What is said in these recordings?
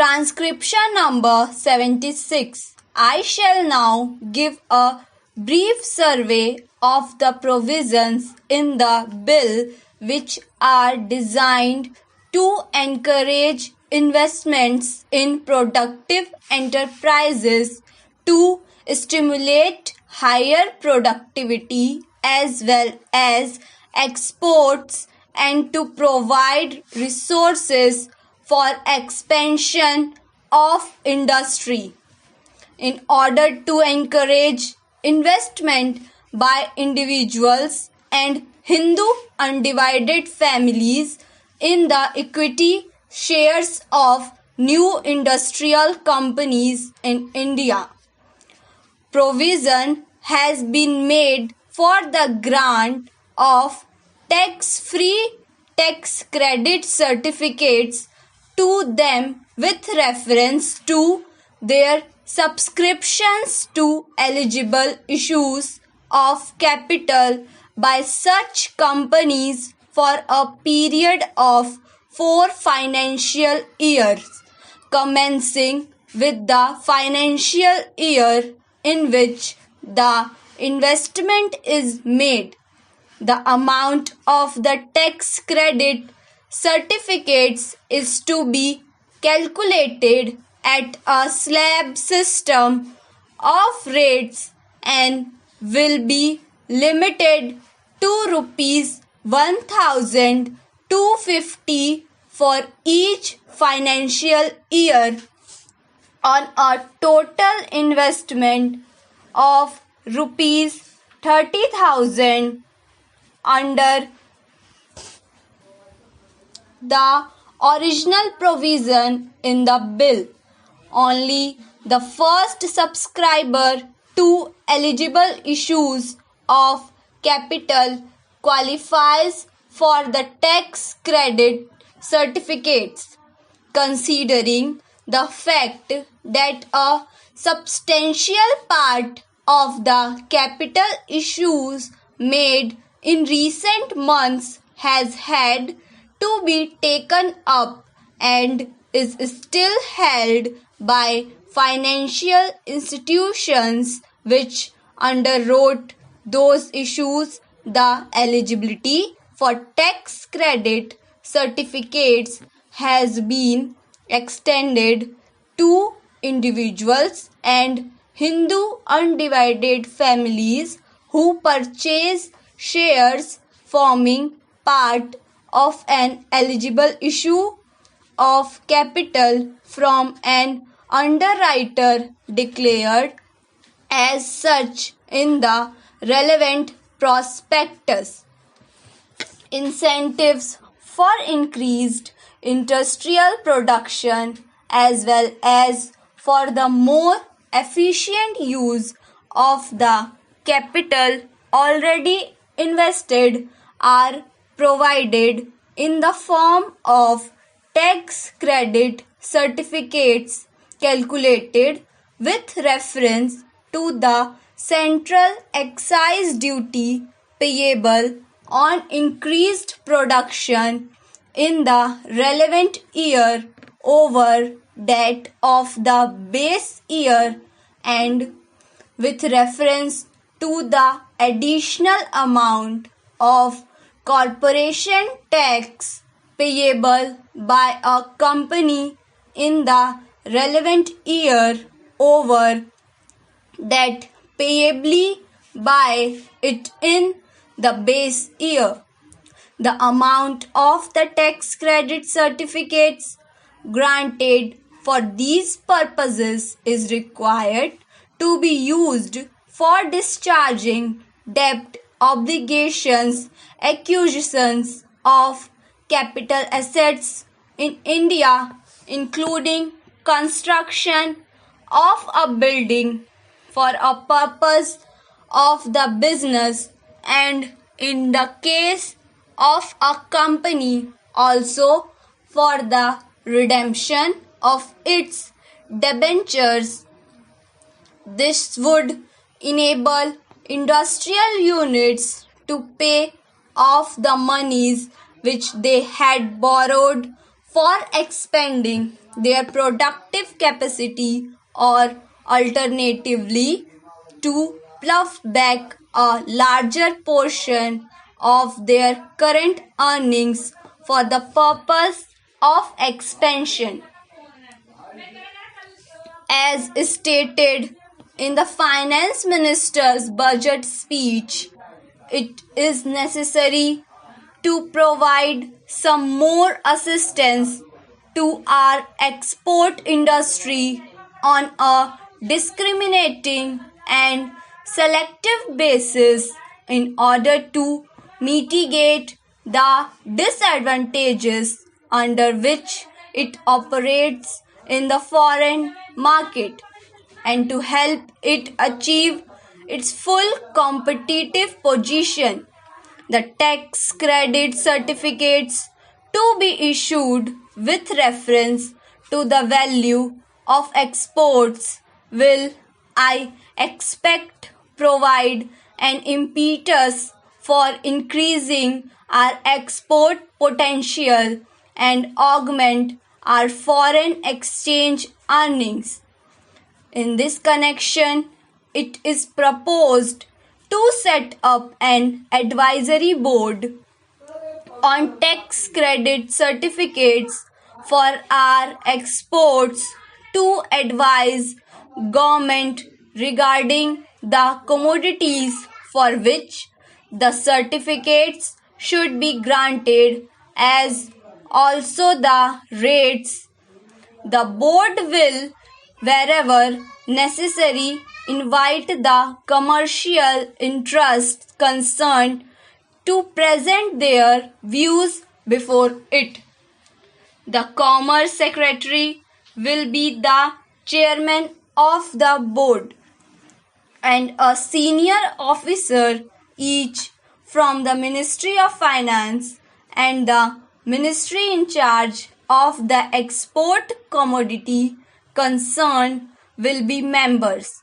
Transcription number 76. I shall now give a brief survey of the provisions in the bill which are designed to encourage investments in productive enterprises, to stimulate higher productivity as well as exports, and to provide resources for expansion of industry. In order to encourage investment by individuals and Hindu undivided families in the equity shares of new industrial companies in India, provision has been made for the grant of tax-free tax credit certificates to them with reference to their subscriptions to eligible issues of capital by such companies for a period of 4 financial years, commencing with the financial year in which the investment is made. The amount of the tax credit certificates is to be calculated at a slab system of rates and will be limited to rupees 1,250 for each financial year on a total investment of rupees 30,000 under the original provision in the bill. Only the first subscriber to eligible issues of capital qualifies for the tax credit certificates, considering the fact that a substantial part of the capital issues made in recent months has had to be taken up and is still held by financial institutions which underwrote those issues. The eligibility for tax credit certificates has been extended to individuals and Hindu undivided families who purchase shares forming part of an eligible issue of capital from an underwriter declared as such in the relevant prospectus. Incentives for increased industrial production as well as for the more efficient use of the capital already invested are provided in the form of tax credit certificates calculated with reference to the central excise duty payable on increased production in the relevant year over that of the base year, and with reference to the additional amount of corporation tax payable by a company in the relevant year over that payably by it in the base year. The amount of the tax credit certificates granted for these purposes is required to be used for discharging debt obligations, acquisitions of capital assets in India, including construction of a building for a purpose of the business, and in the case of a company also for the redemption of its debentures. This would enable industrial units to pay off the monies which they had borrowed for expanding their productive capacity or alternatively to plough back a larger portion of their current earnings for the purpose of expansion. As stated in the Finance Minister's budget speech, it is necessary to provide some more assistance to our export industry on a discriminating and selective basis in order to mitigate the disadvantages under which it operates in the foreign market and to help it achieve its full competitive position. The tax credit certificates to be issued with reference to the value of exports will, I expect, provide an impetus for increasing our export potential and augment our foreign exchange earnings. In this connection, it is proposed to set up an advisory board on tax credit certificates for our exports to advise government regarding the commodities for which the certificates should be granted, as also the rates. The board will, wherever necessary, invite the commercial interests concerned to present their views before it. The Commerce Secretary will be the chairman of the board, and a senior officer each from the Ministry of Finance and the ministry in charge of the export commodity concerned will be members.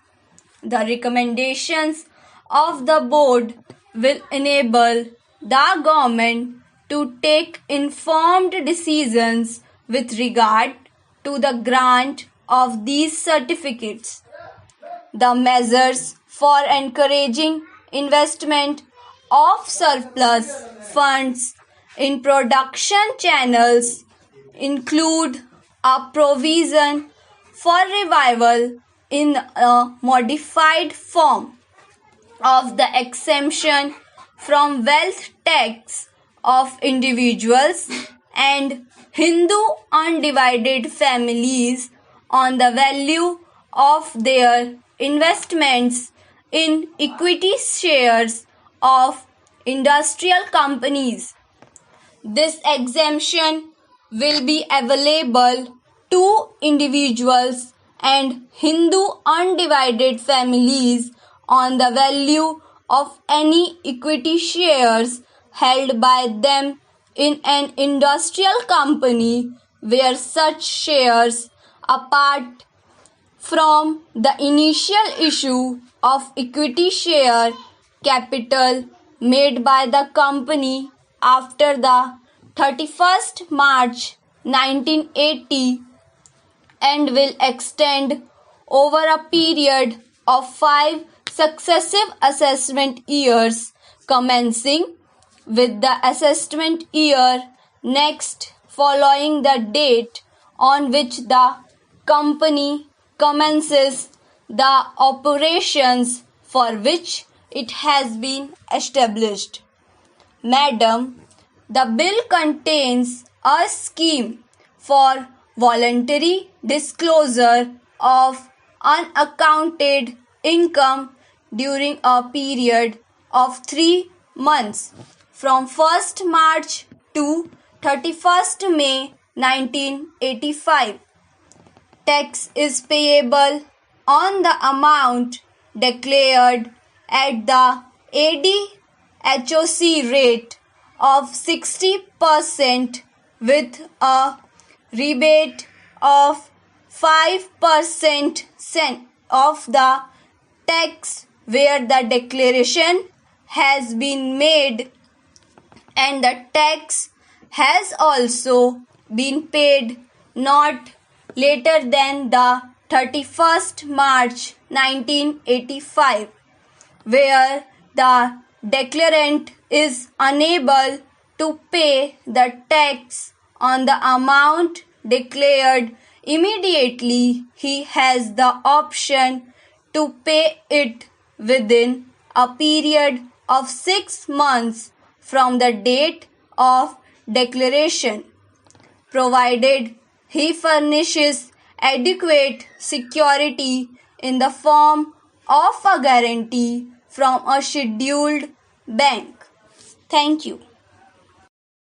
The recommendations of the board will enable the government to take informed decisions with regard to the grant of these certificates. The measures for encouraging investment of surplus funds in production channels include a provision for revival in a modified form of the exemption from wealth tax of individuals and Hindu undivided families on the value of their investments in equity shares of industrial companies. This exemption will be available to individuals and Hindu undivided families on the value of any equity shares held by them in an industrial company where such shares, apart from the initial issue of equity share capital made by the company after the 31st March 1980, and will extend over a period of 5 successive assessment years commencing with the assessment year next following the date on which the company commences the operations for which it has been established. Madam, the bill contains a scheme for voluntary disclosure of unaccounted income during a period of 3 months from 1st March to 31st May 1985. Tax is payable on the amount declared at the ADHOC rate of 60% with a rebate of 5% of the tax where the declaration has been made, and the tax has also been paid not later than the 31st March 1985, where the declarant is unable to pay the tax on the amount declared immediately, he has the option to pay it within a period of 6 months from the date of declaration, provided he furnishes adequate security in the form of a guarantee from a scheduled bank. Thank you.